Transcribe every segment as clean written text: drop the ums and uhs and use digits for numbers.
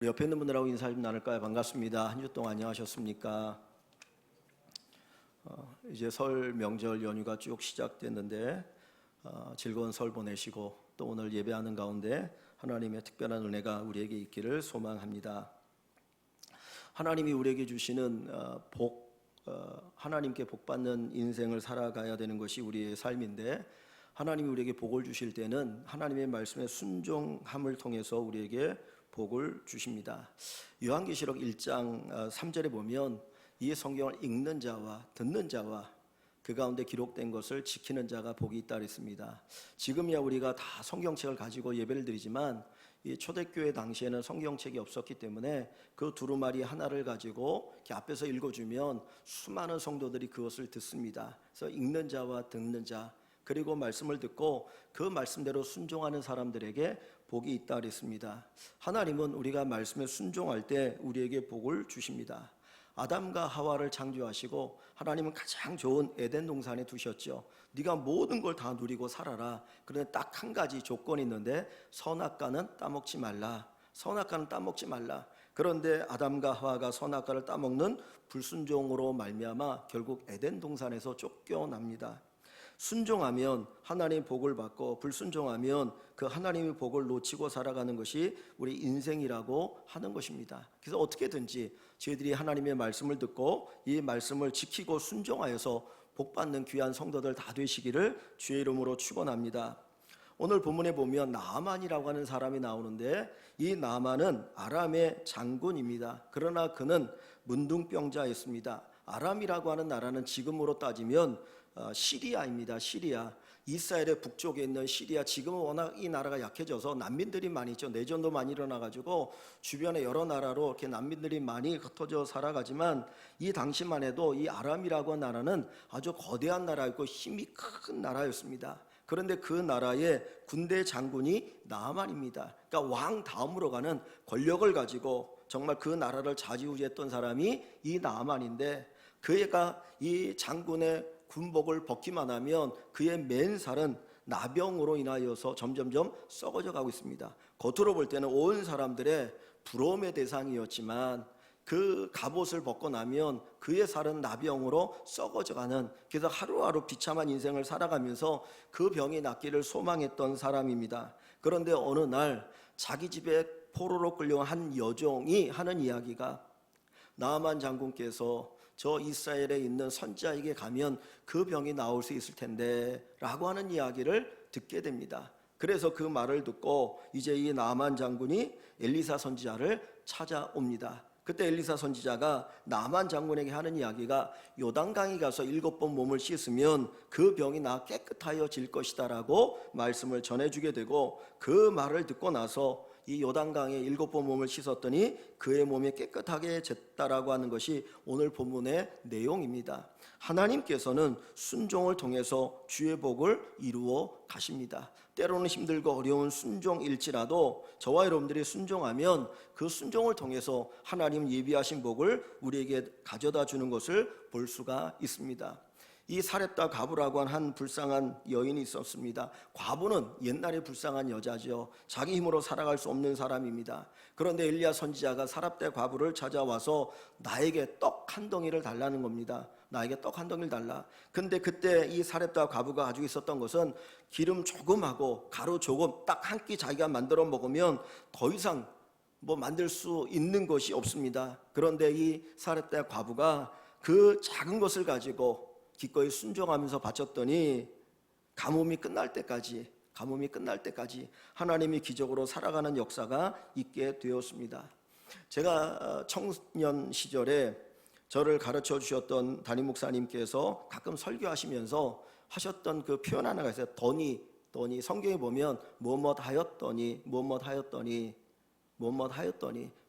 옆에 있는 분들하고 인사 좀 나눌까요? 반갑습니다. 한 주 동안 안녕하셨습니까? 이제 설 명절 연휴가 쭉 시작됐는데 즐거운 설 보내시고 또 오늘 예배하는 가운데 하나님의 특별한 은혜가 우리에게 있기를 소망합니다. 하나님이 우리에게 주시는 하나님께 복받는 인생을 살아가야 되는 것이 우리의 삶인데, 하나님이 우리에게 복을 주실 때는 하나님의 말씀에 순종함을 통해서 우리에게 복을 주십니다. 요한계시록 1장 3절에 보면 이 성경을 읽는 자와 듣는 자와 그 가운데 기록된 것을 지키는 자가 복이 있다 그랬습니다. 지금이야 우리가 다 성경책을 가지고 예배를 드리지만 이 초대교회 당시에는 성경책이 없었기 때문에 그 두루마리 하나를 가지고 이렇게 앞에서 읽어주면 수많은 성도들이 그것을 듣습니다. 그래서 읽는 자와 듣는 자, 그리고 말씀을 듣고 그 말씀대로 순종하는 사람들에게 복이 있다 그랬습니다. 하나님은 우리가 말씀에 순종할 때 우리에게 복을 주십니다. 아담과 하와를 창조하시고 하나님은 가장 좋은 에덴 동산에 두셨죠. 네가 모든 걸 다 누리고 살아라. 그런데 딱 한 가지 조건이 있는데 선악과는 따먹지 말라. 선악과는 따먹지 말라. 그런데 아담과 하와가 선악과를 따먹는 불순종으로 말미암아 결국 에덴 동산에서 쫓겨납니다. 순종하면 하나님의 복을 받고 불순종하면 그 하나님의 복을 놓치고 살아가는 것이 우리 인생이라고 하는 것입니다. 그래서 어떻게든지 저희들이 하나님의 말씀을 듣고 이 말씀을 지키고 순종하여서 복받는 귀한 성도들 다 되시기를 주의 이름으로 축원합니다. 오늘 본문에 보면 나아만이라고 하는 사람이 나오는데, 이 나아만은 아람의 장군입니다. 그러나 그는 문둥병자였습니다. 아람이라고 하는 나라는 지금으로 따지면 시리아입니다. 시리아, 이스라엘의 북쪽에 있는 시리아. 지금은 워낙 이 나라가 약해져서 난민들이 많이 있죠. 내전도 많이 일어나가지고 주변에 여러 나라로 이렇게 난민들이 많이 흩어져 살아가지만, 이 당시만 해도 이 아람이라고 하는 나라는 아주 거대한 나라였고 힘이 큰 나라였습니다. 그런데 그 나라의 군대 장군이 나아만입니다. 그러니까 왕 다음으로 가는 권력을 가지고 정말 그 나라를 좌지우지했던 사람이 이 나아만인데, 그애가 이 장군의 군복을 벗기만 하면 그의 맨살은 나병으로 인하여서 점점점 썩어져 가고 있습니다. 겉으로 볼 때는 온 사람들의 부러움의 대상이었지만 그 갑옷을 벗고 나면 그의 살은 나병으로 썩어져가는, 그래서 하루하루 비참한 인생을 살아가면서 그 병이 낫기를 소망했던 사람입니다. 그런데 어느 날 자기 집에 포로로 끌려온 한 여종이 하는 이야기가, 나아만 장군께서 저 이스라엘에 있는 선지자에게 가면 그 병이 나올 수 있을 텐데 라고 하는 이야기를 듣게 됩니다. 그래서 그 말을 듣고 이제 이 나아만 장군이 엘리사 선지자를 찾아옵니다. 그때 엘리사 선지자가 나아만 장군에게 하는 이야기가, 요단강에 가서 7번 몸을 씻으면 그 병이 나 깨끗하여질 것이다 라고 말씀을 전해주게 되고, 그 말을 듣고 나서 이 요단강에 7번 몸을 씻었더니 그의 몸이 깨끗하게 졌다라고 하는 것이 오늘 본문의 내용입니다. 하나님께서는 순종을 통해서 주의 복을 이루어 가십니다. 때로는 힘들고 어려운 순종일지라도 저와 여러분들이 순종하면 그 순종을 통해서 하나님 예비하신 복을 우리에게 가져다 주는 것을 볼 수가 있습니다. 이 사렙다 과부라고 한 불쌍한 여인이 있었습니다. 과부는 옛날에 불쌍한 여자죠. 자기 힘으로 살아갈 수 없는 사람입니다. 그런데 엘리야 선지자가 사렙다 과부를 찾아와서 나에게 떡 한 덩이를 달라는 겁니다. 나에게 떡 한 덩이를 달라. 근데 그때 이 사렙다 과부가 가지고 있었던 것은 기름 조금하고 가루 조금, 딱 한 끼 자기가 만들어 먹으면 더 이상 뭐 만들 수 있는 것이 없습니다. 그런데 이 사렙다 과부가 그 작은 것을 가지고 기꺼이 순종하면서 바쳤더니 가뭄이 끝날 때까지 하나님이 기적으로 살아가는 역사가 있게 되었습니다. 제가 청년 시절에 저를 가르쳐 주셨던 담임 목사님께서 가끔 설교하시면서 하셨던 그 표현 하나가 있어요. 더니. 성경에 보면 무엇 하였더니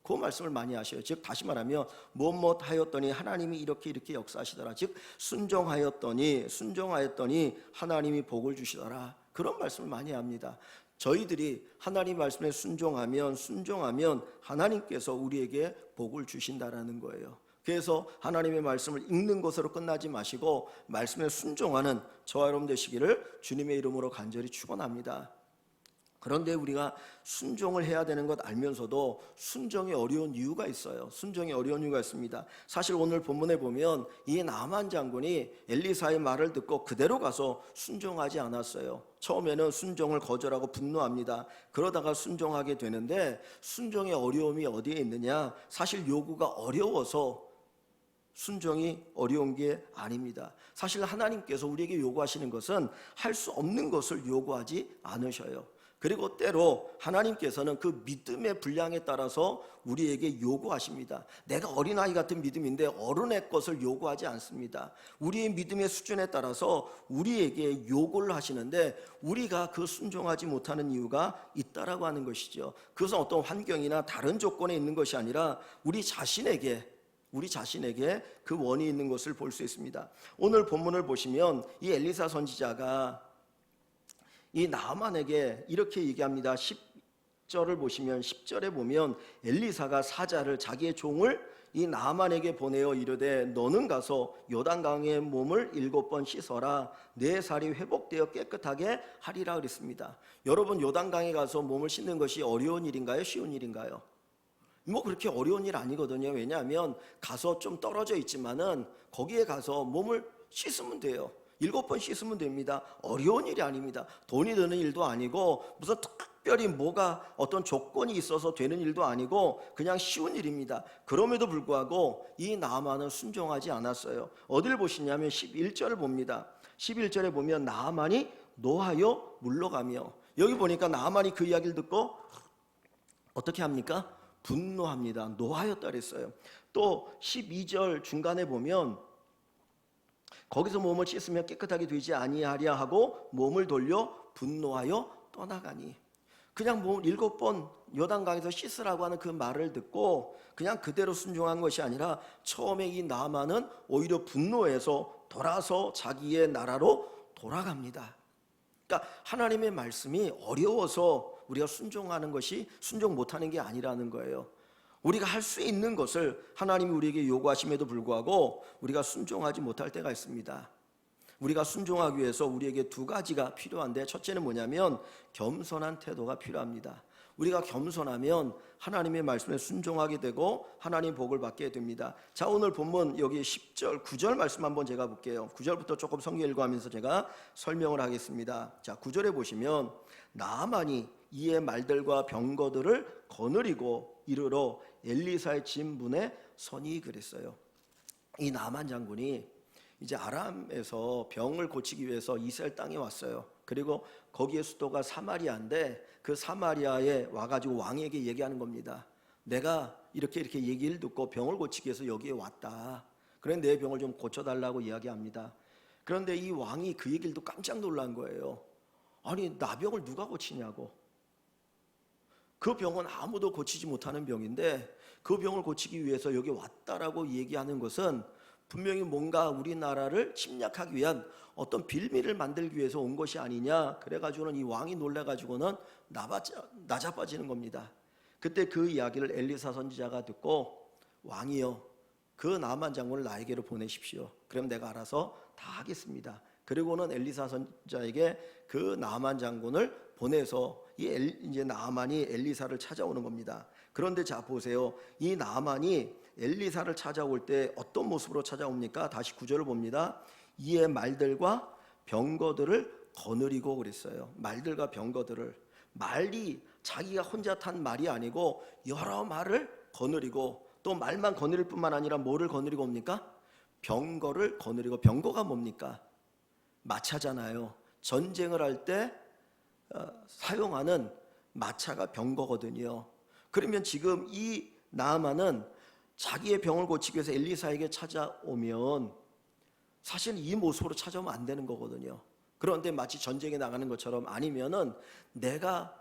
그 말씀을 많이 하셔요. 즉 다시 말하면 무엇 하였더니 하나님이 이렇게 역사하시더라. 즉 순종하였더니 하나님이 복을 주시더라. 그런 말씀을 많이 합니다. 저희들이 하나님 말씀에 순종하면 하나님께서 우리에게 복을 주신다라는 거예요. 그래서 하나님의 말씀을 읽는 것으로 끝나지 마시고 말씀에 순종하는 저와 여러분 되시기를 주님의 이름으로 간절히 축원합니다. 그런데 우리가 순종을 해야 되는 것 알면서도 순종이 어려운 이유가 있어요. 순종이 어려운 이유가 있습니다. 사실 오늘 본문에 보면 이 나만 장군이 엘리사의 말을 듣고 그대로 가서 순종하지 않았어요. 처음에는 순종을 거절하고 분노합니다. 그러다가 순종하게 되는데 순종의 어려움이 어디에 있느냐? 사실 요구가 어려워서 순종이 어려운 게 아닙니다. 사실 하나님께서 우리에게 요구하시는 것은 할 수 없는 것을 요구하지 않으셔요. 그리고 때로 하나님께서는 그 믿음의 분량에 따라서 우리에게 요구하십니다. 내가 어린아이 같은 믿음인데 어른의 것을 요구하지 않습니다. 우리의 믿음의 수준에 따라서 우리에게 요구를 하시는데 우리가 그 순종하지 못하는 이유가 있다라고 하는 것이죠. 그것은 어떤 환경이나 다른 조건에 있는 것이 아니라 우리 자신에게 그 원인이 있는 것을 볼 수 있습니다. 오늘 본문을 보시면 이 엘리사 선지자가 이 나아만에게 이렇게 얘기합니다. 10절을 보시면 10절에 보면 엘리사가 사자를 자기의 종을 이 나아만에게 보내어 이르되 너는 가서 요단강에 몸을 7번 씻어라 내 살이 회복되어 깨끗하게 하리라 그랬습니다. 여러분 요단강에 가서 몸을 씻는 것이 어려운 일인가요? 쉬운 일인가요? 뭐 그렇게 어려운 일 아니거든요. 왜냐하면 가서 좀 떨어져 있지만은 거기에 가서 몸을 씻으면 돼요. 7번 씻으면 됩니다. 어려운 일이 아닙니다. 돈이 드는 일도 아니고 무슨 특별히 뭐가 어떤 조건이 있어서 되는 일도 아니고 그냥 쉬운 일입니다. 그럼에도 불구하고 이 나아만은 순종하지 않았어요. 어딜 보시냐면 11절을 봅니다. 11절에 보면 나아만이 노하여 물러가며, 여기 보니까 나아만이 그 이야기를 듣고 어떻게 합니까? 분노합니다. 노하였다 그랬어요. 또 12절 중간에 보면 거기서 몸을 씻으면 깨끗하게 되지 아니하랴 하고 몸을 돌려 분노하여 떠나가니, 그냥 몸 7번 요단강에서 씻으라고 하는 그 말을 듣고 그냥 그대로 순종한 것이 아니라 처음에 이 나아만은 오히려 분노해서 돌아서 자기의 나라로 돌아갑니다. 그러니까 하나님의 말씀이 어려워서 우리가 순종 못하는 게 아니라는 거예요. 우리가 할 수 있는 것을 하나님이 우리에게 요구하심에도 불구하고 우리가 순종하지 못할 때가 있습니다. 우리가 순종하기 위해서 우리에게 2가지가 필요한데, 첫째는 뭐냐면 겸손한 태도가 필요합니다. 우리가 겸손하면 하나님의 말씀에 순종하게 되고 하나님 복을 받게 됩니다. 자, 오늘 본문 여기 10절, 9절 말씀 한번 제가 볼게요. 9절부터 조금 성경 읽어가면서 제가 설명을 하겠습니다. 자, 9절에 보시면 나아만이 이에 말들과 병거들을 거느리고 이르러 엘리사의 진문에 서니 그랬어요. 이 나아만 장군이 이제 아람에서 병을 고치기 위해서 이스라엘 땅에 왔어요. 그리고 거기에 수도가 사마리아인데 그 사마리아에 와가지고 왕에게 얘기하는 겁니다. 내가 이렇게 얘기를 듣고 병을 고치기 위해서 여기에 왔다. 그래 내 병을 좀 고쳐달라고 이야기합니다. 그런데 이 왕이 그 얘기를 듣고 깜짝 놀란 거예요. 아니 나병을 누가 고치냐고. 그 병은 아무도 고치지 못하는 병인데 그 병을 고치기 위해서 여기 왔다라고 얘기하는 것은 분명히 뭔가 우리나라를 침략하기 위한 어떤 빌미를 만들기 위해서 온 것이 아니냐. 그래가지고는 이 왕이 놀래가지고는 나자빠지는 겁니다. 그때 그 이야기를 엘리사 선지자가 듣고 왕이여 그 나아만 장군을 나에게로 보내십시오. 그럼 내가 알아서 다 하겠습니다. 그리고는 엘리사 선지자에게 그 나아만 장군을 보내서 이제 나아만이 엘리사를 찾아오는 겁니다. 그런데 자 보세요. 이 나아만이 엘리사를 찾아올 때 어떤 모습으로 찾아옵니까? 다시 9절을 봅니다. 이에 말들과 병거들을 거느리고 그랬어요. 말들과 병거들을, 말이 자기가 혼자 탄 말이 아니고 여러 말을 거느리고, 또 말만 거느릴 뿐만 아니라 뭐를 거느리고 옵니까? 병거를 거느리고. 병거가 뭡니까? 마차잖아요. 전쟁을 할 때 사용하는 마차가 병거거든요. 그러면 지금 이 나아만은 자기의 병을 고치기 위해서 엘리사에게 찾아오면 사실 이 모습으로 찾아오면 안 되는 거거든요. 그런데 마치 전쟁에 나가는 것처럼, 아니면은 내가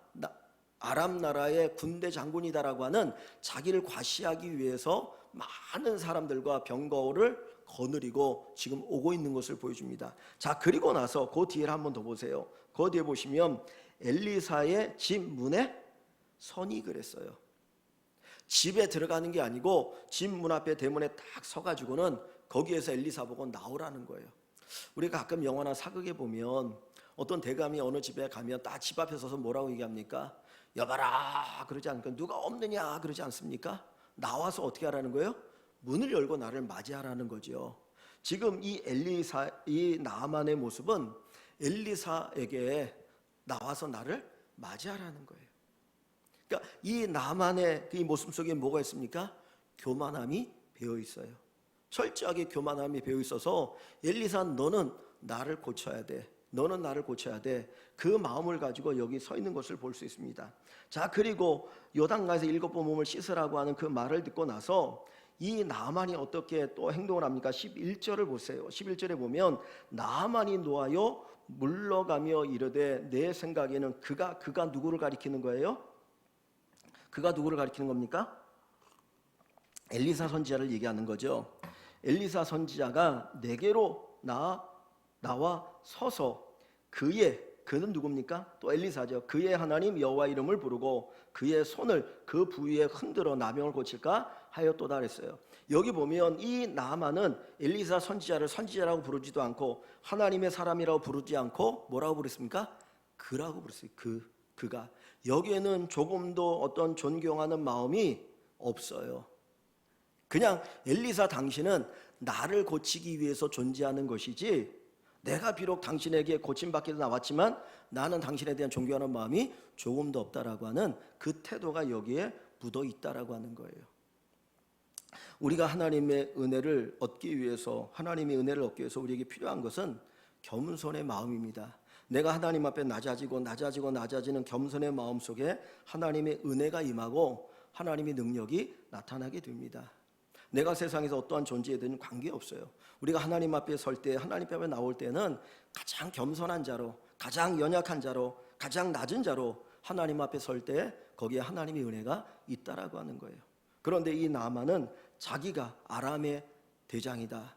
아람 나라의 군대 장군이다라고 하는 자기를 과시하기 위해서 많은 사람들과 병거를 거느리고 지금 오고 있는 것을 보여줍니다. 자, 그리고 나서 그 뒤를 한번 더 보세요. 그 뒤에 보시면 엘리사의 집 문에 서니 그랬어요. 집에 들어가는 게 아니고 집 문 앞에 대문에 딱 서가지고는 거기에서 엘리사 보고 나오라는 거예요. 우리가 가끔 영화나 사극에 보면 어떤 대감이 어느 집에 가면 딱 집 앞에 서서 뭐라고 얘기합니까? 여봐라 그러지 않습니까? 누가 없느냐 그러지 않습니까? 나와서 어떻게 하라는 거예요? 문을 열고 나를 맞이하라는 거죠. 지금 이 나아만의 모습은 엘리사에게 나와서 나를 맞이하라는 거예요. 그러니까 이 나만의 이 모습 속에 뭐가 있습니까? 교만함이 배어 있어요. 철저하게 교만함이 배어 있어서 엘리사 너는 나를 고쳐야 돼. 너는 나를 고쳐야 돼. 그 마음을 가지고 여기 서 있는 것을 볼 수 있습니다. 자, 그리고 요단강에서 7번 몸을 씻으라고 하는 그 말을 듣고 나서 이 나만이 어떻게 또 행동을 합니까? 11절을 보세요. 11절에 보면 나만이 노하여 물러가며 이르되 내 생각에는 그가 누구를 가리키는 거예요? 그가 누구를 가리키는 겁니까? 엘리사 선지자를 얘기하는 거죠. 엘리사 선지자가 내게로 나와 서서 그는 누굽니까? 또 엘리사죠. 그의 하나님 여호와 이름을 부르고 그의 손을 그 부위에 흔들어 나병을 고칠까 하였도다 그랬어요. 여기 보면 이 나아만은 엘리사 선지자를 선지자라고 부르지도 않고 하나님의 사람이라고 부르지 않고 뭐라고 부르습니까? 그라고 부르어요. 그가. 여기에는 조금도 어떤 존경하는 마음이 없어요. 그냥 엘리사 당신은 나를 고치기 위해서 존재하는 것이지 내가 비록 당신에게 고침받기도 나왔지만 나는 당신에 대한 존경하는 마음이 조금도 없다라고 하는 그 태도가 여기에 묻어 있다라고 하는 거예요. 우리가 하나님의 은혜를 얻기 위해서 우리에게 필요한 것은 겸손의 마음입니다. 내가 하나님 앞에 낮아지는 겸손의 마음 속에 하나님의 은혜가 임하고 하나님의 능력이 나타나게 됩니다. 내가 세상에서 어떠한 존재에든 관계없어요. 우리가 하나님 앞에 설 때, 하나님 앞에 나올 때는 가장 겸손한 자로, 가장 연약한 자로, 가장 낮은 자로 하나님 앞에 설 때 거기에 하나님의 은혜가 있다라고 하는 거예요. 그런데 이 나아만은 자기가 아람의 대장이다.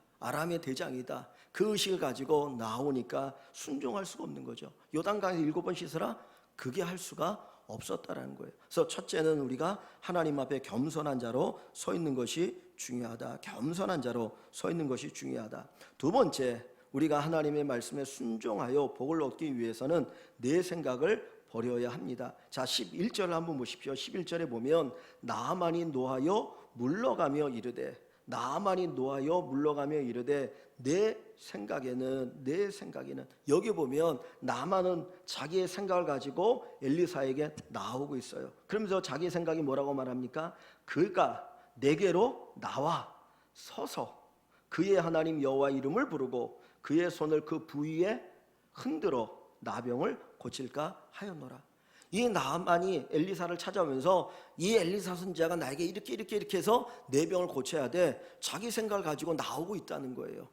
그 의식을 가지고 나오니까 순종할 수가 없는 거죠. 요단강에서 7번 씻으라? 그게 할 수가 없었다라는 거예요. 그래서 첫째는 우리가 하나님 앞에 겸손한 자로 서 있는 것이 중요하다. 두 번째, 우리가 하나님의 말씀에 순종하여 복을 얻기 위해서는 내 생각을 버려야 합니다. 자, 11절을 한번 보십시오. 11절에 보면 나아만이 노하여 물러가며 이르되 내 생각에는 여기 보면 나아만은 자기의 생각을 가지고 엘리사에게 나오고 있어요. 그러면서 자기 생각이 뭐라고 말합니까? 그가 내게로 나와 서서 그의 하나님 여호와 이름을 부르고 그의 손을 그 부위에 흔들어 나병을 고칠까 하였노라. 이 나아만이 엘리사를 찾아오면서 이 엘리사 선지자가 나에게 이렇게 해서 내 병을 고쳐야 돼. 자기 생각을 가지고 나오고 있다는 거예요.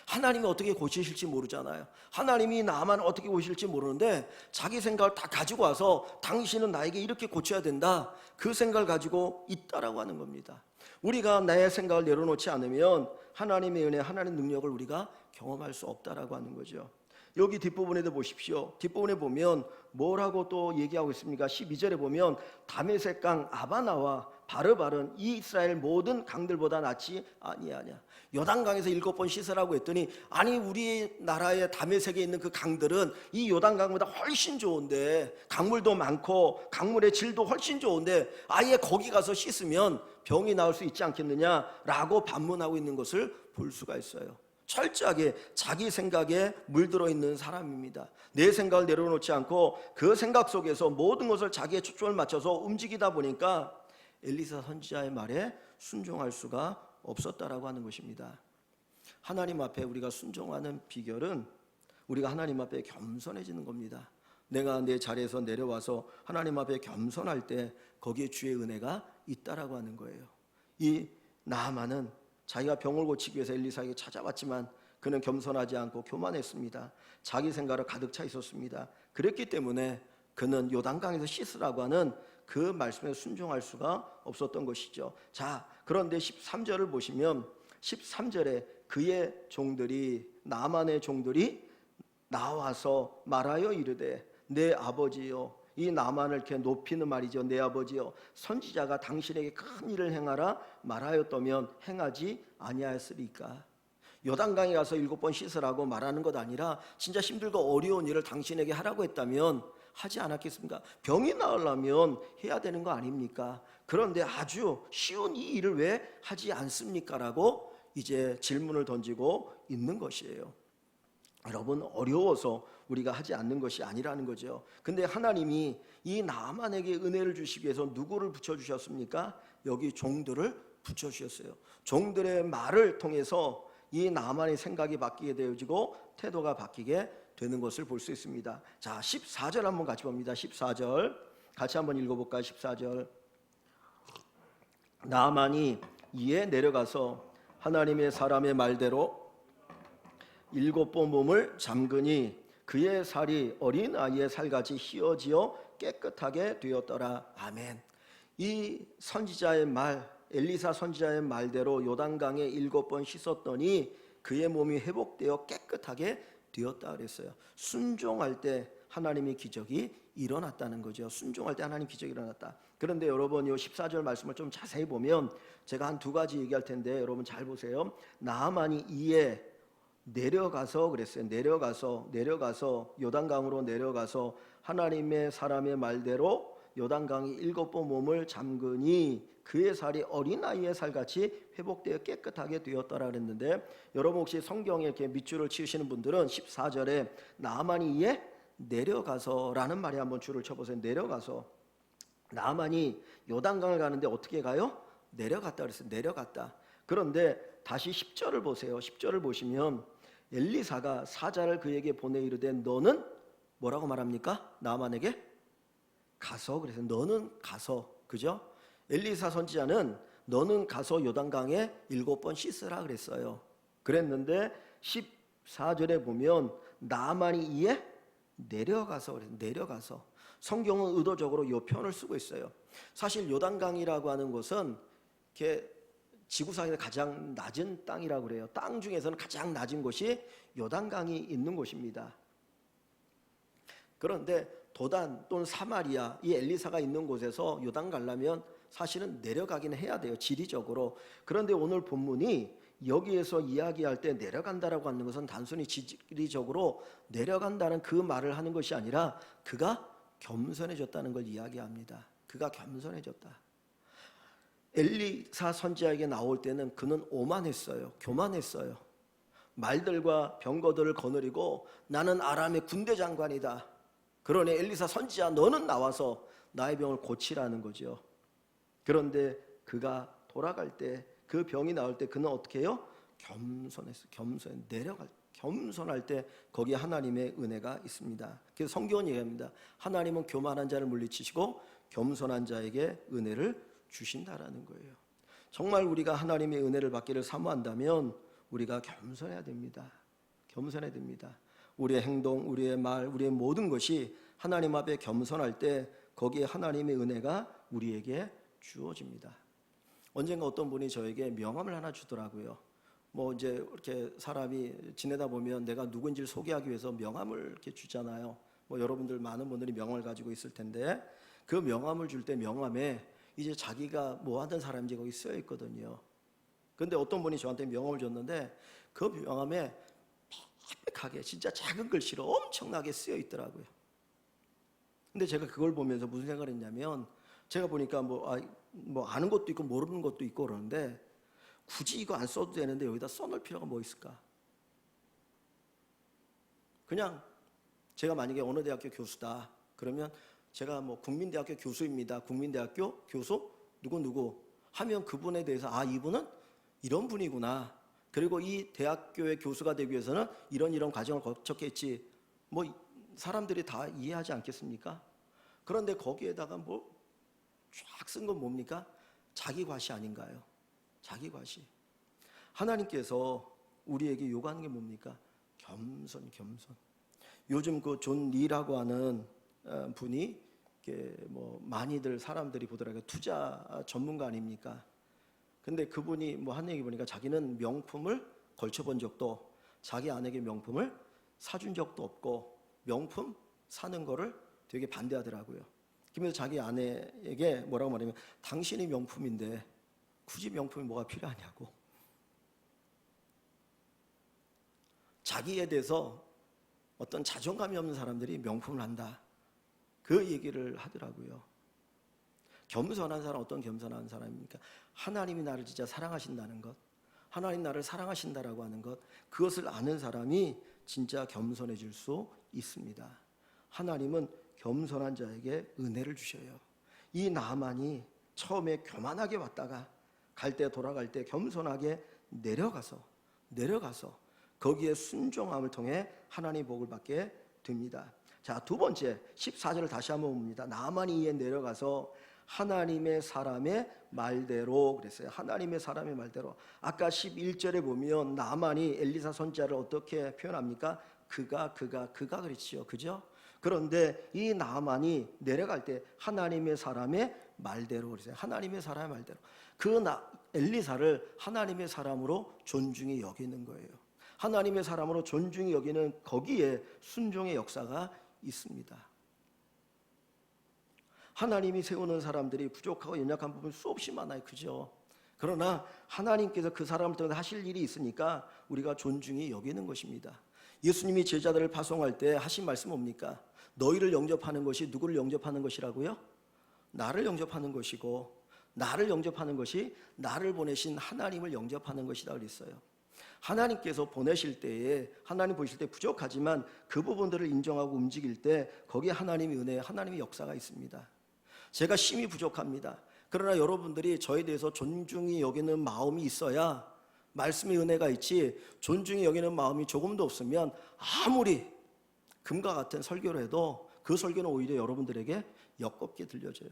하나님이 어떻게 고치실지 모르잖아요. 하나님이 나아만을 어떻게 고치실지 모르는데 자기 생각을 다 가지고 와서 당신은 나에게 이렇게 고쳐야 된다. 그 생각을 가지고 있다라고 하는 겁니다. 우리가 나의 생각을 내려놓지 않으면 하나님의 은혜, 하나님의 능력을 우리가 경험할 수 없다라고 하는 거죠. 여기 뒷부분에도 보십시오. 뒷부분에 보면 뭐라고 또 얘기하고 있습니까? 12절에 보면 다메섹 강 아바나와 바르바른 이 이스라엘 모든 강들보다 낫지 아니하냐. 요단강에서 7번 씻으라고 했더니 아니 우리나라의 다메섹에 있는 그 강들은 이 요단강보다 훨씬 좋은데 강물도 많고 강물의 질도 훨씬 좋은데 아예 거기 가서 씻으면 병이 나을 수 있지 않겠느냐라고 반문하고 있는 것을 볼 수가 있어요. 철저하게 자기 생각에 물들어 있는 사람입니다. 내 생각을 내려놓지 않고 그 생각 속에서 모든 것을 자기의 초점을 맞춰서 움직이다 보니까 엘리사 선지자의 말에 순종할 수가 없었다라고 하는 것입니다. 하나님 앞에 우리가 순종하는 비결은 우리가 하나님 앞에 겸손해지는 겁니다. 내가 내 자리에서 내려와서 하나님 앞에 겸손할 때 거기에 주의 은혜가 있다라고 하는 거예요. 이 나아만은 자기가 병을 고치기 위해서 엘리사에게 찾아왔지만 그는 겸손하지 않고 교만했습니다. 자기 생각을 가득 차 있었습니다. 그랬기 때문에 그는 요단강에서 씻으라고 하는 그 말씀에 순종할 수가 없었던 것이죠. 자, 그런데 13절을 보시면 13절에 그의 종들이 나아만의 종들이 나와서 말하여 이르되 내 아버지여, 이 나아만을 이렇게 높이는 말이죠. 내 아버지여, 선지자가 당신에게 큰 일을 행하라 말하였다면 행하지 아니하였으리까. 요단강에 가서 7번 씻으라고 말하는 것 아니라 진짜 힘들고 어려운 일을 당신에게 하라고 했다면 하지 않았겠습니까? 병이 나으려면 해야 되는 거 아닙니까? 그런데 아주 쉬운 이 일을 왜 하지 않습니까? 라고 이제 질문을 던지고 있는 것이에요. 여러분, 어려워서 우리가 하지 않는 것이 아니라는 거죠. 근데 하나님이 이 나만에게 은혜를 주시기 위해서 누구를 붙여주셨습니까? 여기 종들을 붙여주셨어요. 종들의 말을 통해서 이 나만의 생각이 바뀌게 되어지고 태도가 바뀌게 되는 것을 볼 수 있습니다. 자, 14절 한번 같이 봅니다. 14절 같이 한번 읽어볼까요? 14절 나만이 이에 내려가서 하나님의 사람의 말대로 7번 몸을 잠그니 그의 살이 어린 아이의 살같이 휘어지어 깨끗하게 되었더라. 아멘. 이 선지자의 말, 엘리사 선지자의 말대로 요단강에 7번 씻었더니 그의 몸이 회복되어 깨끗하게 되었다 그랬어요. 순종할 때 하나님의 기적이 일어났다는 거죠. 순종할 때 하나님 기적이 일어났다. 그런데 여러분 이 14절 말씀을 좀 자세히 보면 제가 한 두 가지 얘기할 텐데 여러분 잘 보세요. 나아만이 이에 내려가서 그랬어요. 내려가서 요단강으로 내려가서 하나님의 사람의 말대로 요단강이 7번 몸을 잠그니 그의 살이 어린아이의 살같이 회복되어 깨끗하게 되었더라 그랬는데 여러분 혹시 성경에 이렇게 밑줄을 치우시는 분들은 14절에 나아만이 이에 내려가서라는 말에 한번 줄을 쳐보세요. 내려가서 나아만이 요단강을 가는데 어떻게 가요? 내려갔다 그랬어요. 내려갔다. 그런데 다시 10절을 보세요. 10절을 보시면 엘리사가 사자를 그에게 보내 이르되 너는 뭐라고 말합니까? 나아만에게 가서 그래서 너는 가서 그죠? 엘리사 선지자는 너는 가서 요단강에 7번 씻으라 그랬어요. 그랬는데 14절에 보면 나아만이 이에 내려가서 그래서 내려가서 성경은 의도적으로 이 표현을 쓰고 있어요. 사실 요단강이라고 하는 곳은 이렇게 지구상에서 가장 낮은 땅이라고 그래요. 땅 중에서는 가장 낮은 곳이 요단강이 있는 곳입니다. 그런데 도단 또는 사마리아 이 엘리사가 있는 곳에서 요단 가려면 사실은 내려가기는 해야 돼요. 지리적으로. 그런데 오늘 본문이 여기에서 이야기할 때 내려간다라고 하는 것은 단순히 지리적으로 내려간다는 그 말을 하는 것이 아니라 그가 겸손해졌다는 걸 이야기합니다. 그가 겸손해졌다. 엘리사 선지자에게 나올 때는 그는 오만했어요. 교만했어요. 말들과 병거들을 거느리고 나는 아람의 군대 장관이다. 그러니 엘리사 선지자 너는 나와서 나의 병을 고치라는 거죠. 그런데 그가 돌아갈 때 그 병이 나올 때 그는 어떻게 해요? 겸손했어요. 겸손할 때 거기에 하나님의 은혜가 있습니다. 그래서 성경은 얘기합니다. 하나님은 교만한 자를 물리치시고 겸손한 자에게 은혜를 주신다라는 거예요. 정말 우리가 하나님의 은혜를 받기를 사모한다면 우리가 겸손해야 됩니다. 겸손해야 됩니다. 우리의 행동, 우리의 말, 우리의 모든 것이 하나님 앞에 겸손할 때 거기에 하나님의 은혜가 우리에게 주어집니다. 언젠가 어떤 분이 저에게 명함을 하나 주더라고요. 뭐 이제 이렇게 사람이 지내다 보면 내가 누군지를 소개하기 위해서 명함을 이렇게 주잖아요. 뭐 여러분들 많은 분들이 명함을 가지고 있을 텐데 그 명함을 줄 때 명함에 이제 자기가 뭐 하던 사람인지 거기 쓰여 있거든요. 근데 어떤 분이 저한테 명함을 줬는데 그 명함에 빽빽하게 진짜 작은 글씨로 엄청나게 쓰여 있더라고요. 근데 제가 그걸 보면서 무슨 생각을 했냐면 제가 보니까 뭐 아는 것도 있고 모르는 것도 있고 그러는데 굳이 이거 안 써도 되는데 여기다 써놓을 필요가 뭐 있을까? 그냥 제가 만약에 어느 대학교 교수다 그러면 제가 뭐 국민대학교 교수입니다. 국민대학교 교수 누구 하면 그분에 대해서 아 이분은 이런 분이구나. 그리고 이 대학교의 교수가 되기 위해서는 이런 과정을 거쳤겠지. 뭐 사람들이 다 이해하지 않겠습니까? 그런데 거기에다가 뭐 쫙 쓴 건 뭡니까? 자기 과시 아닌가요? 자기 과시. 하나님께서 우리에게 요구하는 게 뭡니까? 겸손. 요즘 그 존 리라고 하는 분이 뭐 많이들 사람들이 보더라고요. 투자 전문가 아닙니까? 근데 그분이 뭐 한 얘기 보니까 자기는 명품을 걸쳐본 적도 자기 아내에게 명품을 사준 적도 없고 명품 사는 거를 되게 반대하더라고요. 그러면서 자기 아내에게 뭐라고 말하면 당신이 명품인데 굳이 명품이 뭐가 필요하냐고. 자기에 대해서 어떤 자존감이 없는 사람들이 명품을 한다, 그 얘기를 하더라고요. 겸손한 사람, 어떤 겸손한 사람입니까? 하나님이 나를 진짜 사랑하신다는 것, 하나님 나를 사랑하신다라고 하는 것, 그것을 아는 사람이 진짜 겸손해질 수 있습니다. 하나님은 겸손한 자에게 은혜를 주셔요. 이 나만이 처음에 교만하게 왔다가 갈 때, 돌아갈 때 겸손하게 내려가서 거기에 순종함을 통해 하나님의 복을 받게 됩니다. 자, 두 번째 14절을 다시 한번 봅니다. 나만이 이에 내려가서 하나님의 사람의 말대로 그랬어요. 하나님의 사람의 말대로. 아까 11절에 보면 나만이 엘리사 선지자를 어떻게 표현합니까? 그가 그랬지요. 그죠? 그런데 이 나만이 내려갈 때 하나님의 사람의 말대로 그랬어요. 하나님의 사람의 말대로. 엘리사를 하나님의 사람으로 존중히 여기는 거예요. 하나님의 사람으로 존중히 여기는 거기에 순종의 역사가 있습니다. 하나님이 세우는 사람들이 부족하고 연약한 부분 수없이 많아요. 그죠? 그러나 하나님께서 그 사람을 통해 하실 일이 있으니까 우리가 존중히 여기는 것입니다. 예수님이 제자들을 파송할 때 하신 말씀 뭡니까? 너희를 영접하는 것이 누구를 영접하는 것이라고요? 나를 영접하는 것이고, 나를 영접하는 것이 나를 보내신 하나님을 영접하는 것이다 그랬어요. 하나님께서 보내실 때에, 하나님 보실 때 부족하지만 그 부분들을 인정하고 움직일 때 거기에 하나님의 은혜, 하나님의 역사가 있습니다. 제가 심히 부족합니다. 그러나 여러분들이 저에 대해서 존중히 여기는 마음이 있어야 말씀의 은혜가 있지, 존중히 여기는 마음이 조금도 없으면 아무리 금과 같은 설교를 해도 그 설교는 오히려 여러분들에게 역겹게 들려져요.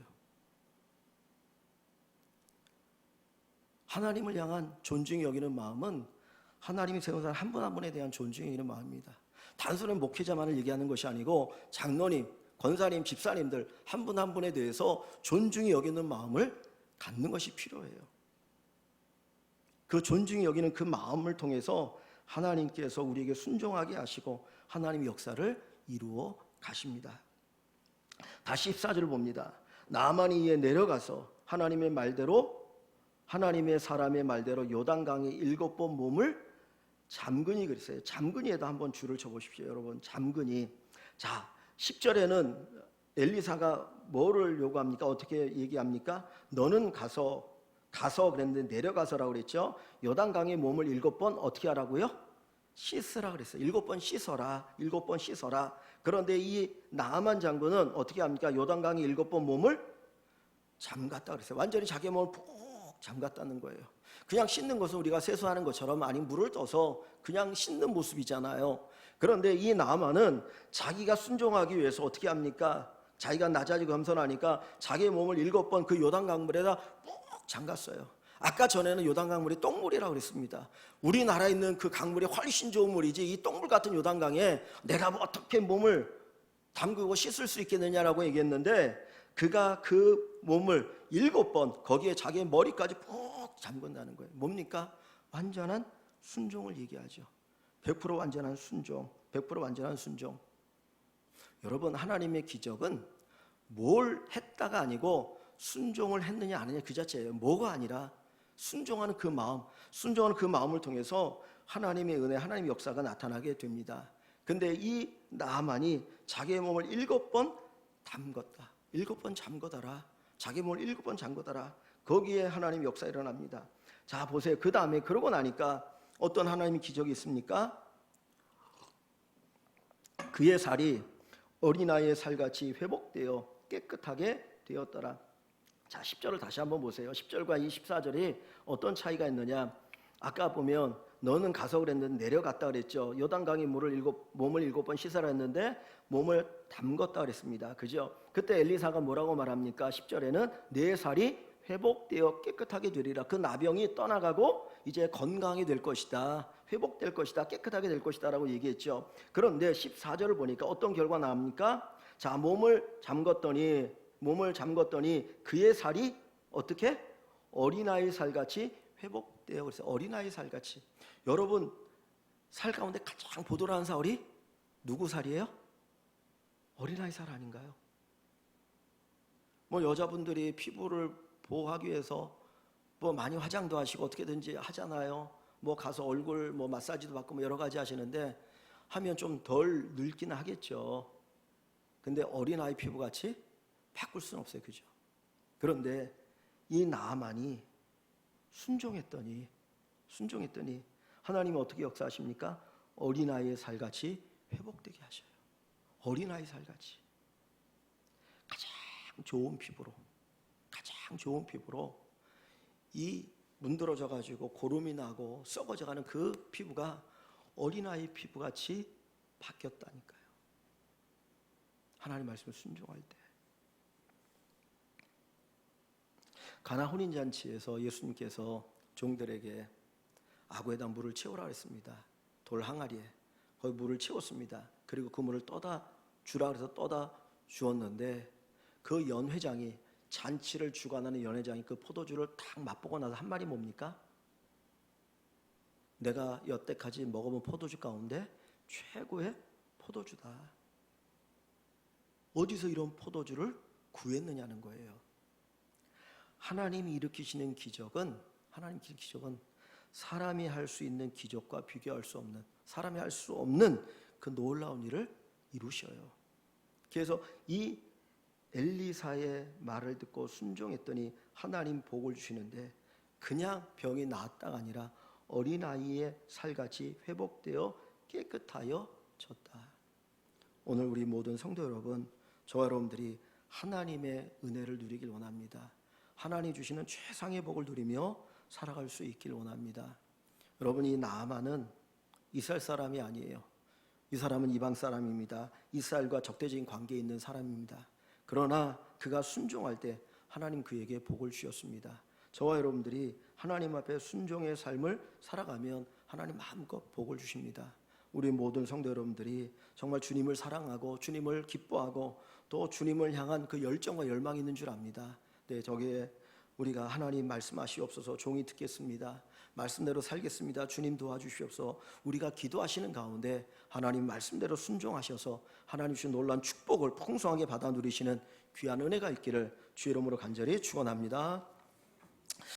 하나님을 향한 존중히 여기는 마음은 하나님이 세운 사람 한 분 한 분에 대한 존중이 여기는 마음입니다. 단순한 목회자만을 얘기하는 것이 아니고 장로님, 권사님, 집사님들 한 분 한 분에 대해서 존중히 여기는 마음을 갖는 것이 필요해요. 그 존중히 여기는 그 마음을 통해서 하나님께서 우리에게 순종하게 하시고 하나님의 역사를 이루어 가십니다. 다시 14절을 봅니다. 나만이 이에 내려가서 하나님의 말대로, 하나님의 사람의 말대로 요단강에 7번 몸을 잠근히 그랬어요. 잠근히에다 한번 줄을 쳐보십시오. 여러분, 잠근히. 자, 10절에는 엘리사가 뭐를 요구합니까? 어떻게 얘기합니까? 너는 가서 그랬는데 내려가서라고 그랬죠. 요단강에 몸을 7번 어떻게 하라고요? 씻으라 그랬어요. 7번 씻어라. 7번 씻어라. 그런데 이 나아만 장군은 어떻게 합니까? 요단강에 7번 몸을 잠갔다 그랬어요. 완전히 자기 몸을 푹 잠갔다는 거예요. 그냥 씻는 것은 우리가 세수하는 것처럼, 아니 물을 떠서 그냥 씻는 모습이잖아요. 그런데 이 나아만은 자기가 순종하기 위해서 어떻게 합니까? 자기가 낮아지고 겸손하니까 자기의 몸을 7번 그 요단강물에다 푹 잠갔어요. 아까 전에는 요단강물이 똥물이라고 그랬습니다. 우리나라에 있는 그 강물이 훨씬 좋은 물이지, 이 똥물 같은 요단강에 내가 뭐 어떻게 몸을 담그고 씻을 수 있겠느냐라고 얘기했는데, 그가 그 몸을 7번 거기에 자기의 머리까지 푹 잠근다는 거예요. 뭡니까? 완전한 순종을 얘기하죠. 100% 완전한 순종, 100% 완전한 순종. 여러분, 하나님의 기적은 뭘 했다가 아니고 순종을 했느냐 안 했느냐 그 자체예요. 뭐가 아니라 순종하는 그 마음, 순종하는 그 마음을 통해서 하나님의 은혜, 하나님의 역사가 나타나게 됩니다. 근데 이 나아만이 자기의 몸을 7번 담궜다. 7번 잠궈다라. 자기 몸을 7번 잠궈다라. 거기에 하나님의 역사 일어납니다. 자, 보세요. 그 다음에 그러고 나니까 어떤 하나님의 기적이 있습니까? 그의 살이 어린아이의 살같이 회복되어 깨끗하게 되었더라. 자, 10절을 다시 한번 보세요. 10절과 이 14절이 어떤 차이가 있느냐? 아까 보면 너는 가서 그랬는데 내려갔다 그랬죠. 요단강의 몸을 7번 씻으라 했는데 몸을 담궜다 그랬습니다. 그죠? 그때 엘리사가 뭐라고 말합니까? 10절에는 내 살이 회복되어 깨끗하게 되리라. 그 나병이 떠나가고 이제 건강이 될 것이다. 회복될 것이다. 깨끗하게 될 것이다 라고 얘기했죠. 그런데 14절을 보니까 어떤 결과 나옵니까? 자, 몸을 잠궜더니 그의 살이 어떻게? 어린아이 살같이 회복되어. 그래서 어린아이 살같이. 여러분, 살 가운데 가장 보드라운 살이 누구 살이에요? 어린아이 살 아닌가요? 뭐 여자분들이 피부를 보호하기 위해서 뭐 많이 화장도 하시고 어떻게든지 하잖아요. 뭐 가서 얼굴 뭐 마사지도 받고 뭐 여러 가지 하시는데, 하면 좀 덜 늙기는 하겠죠. 근데 어린아이 피부같이 바꿀 수는 없어요. 그죠? 그런데 이 나아만이 순종했더니 하나님은 어떻게 역사하십니까? 어린아이의 살같이 회복되게 하셔요. 어린아이 살같이 가장 좋은 피부로 이 문드러져 가지고 고름이 나고 썩어져가는 그 피부가 어린아이 피부같이 바뀌었다니까요. 하나님 말씀을 순종할 때. 가나 혼인잔치에서 예수님께서 종들에게 아구에다 물을 채우라 했습니다. 돌 항아리에 거기 물을 채웠습니다. 그리고 그 물을 떠다 주라 그래서 떠다 주었는데 그 연회장이 잔치를 주관하는 연회장이 그 포도주를 딱 맛보고 나서 한 말이 뭡니까? 내가 여태까지 먹어본 포도주 가운데 최고의 포도주다. 어디서 이런 포도주를 구했느냐는 거예요. 하나님이 일으키시는 기적은 사람이 할 수 있는 기적과 비교할 수 없는, 사람이 할 수 없는 그 놀라운 일을 이루셔요. 그래서 이 엘리사의 말을 듣고 순종했더니 하나님 복을 주시는데 그냥 병이 나았다가 아니라 어린아이의 살같이 회복되어 깨끗하여 졌다. 오늘 우리 모든 성도 여러분, 저와 여러분들이 하나님의 은혜를 누리길 원합니다. 하나님 주시는 최상의 복을 누리며 살아갈 수 있길 원합니다. 여러분, 이 나아만은 이스라엘 사람이 아니에요. 이 사람은 이방 사람입니다. 이스라엘과 적대적인 관계에 있는 사람입니다. 그러나 그가 순종할 때 하나님 그에게 복을 주셨습니다. 저와 여러분들이 하나님 앞에 순종의 삶을 살아가면 하나님 마음껏 복을 주십니다. 우리 모든 성도 여러분들이 정말 주님을 사랑하고 주님을 기뻐하고 또 주님을 향한 그 열정과 열망이 있는 줄 압니다. 네, 저기에 우리가 하나님 말씀하시옵소서, 종이 듣겠습니다. 말씀대로 살겠습니다. 주님 도와주시옵소서. 우리가 기도하시는 가운데 하나님 말씀대로 순종하셔서 하나님 주신 놀라운 축복을 풍성하게 받아 누리시는 귀한 은혜가 있기를 주의 이름으로 간절히 축원합니다.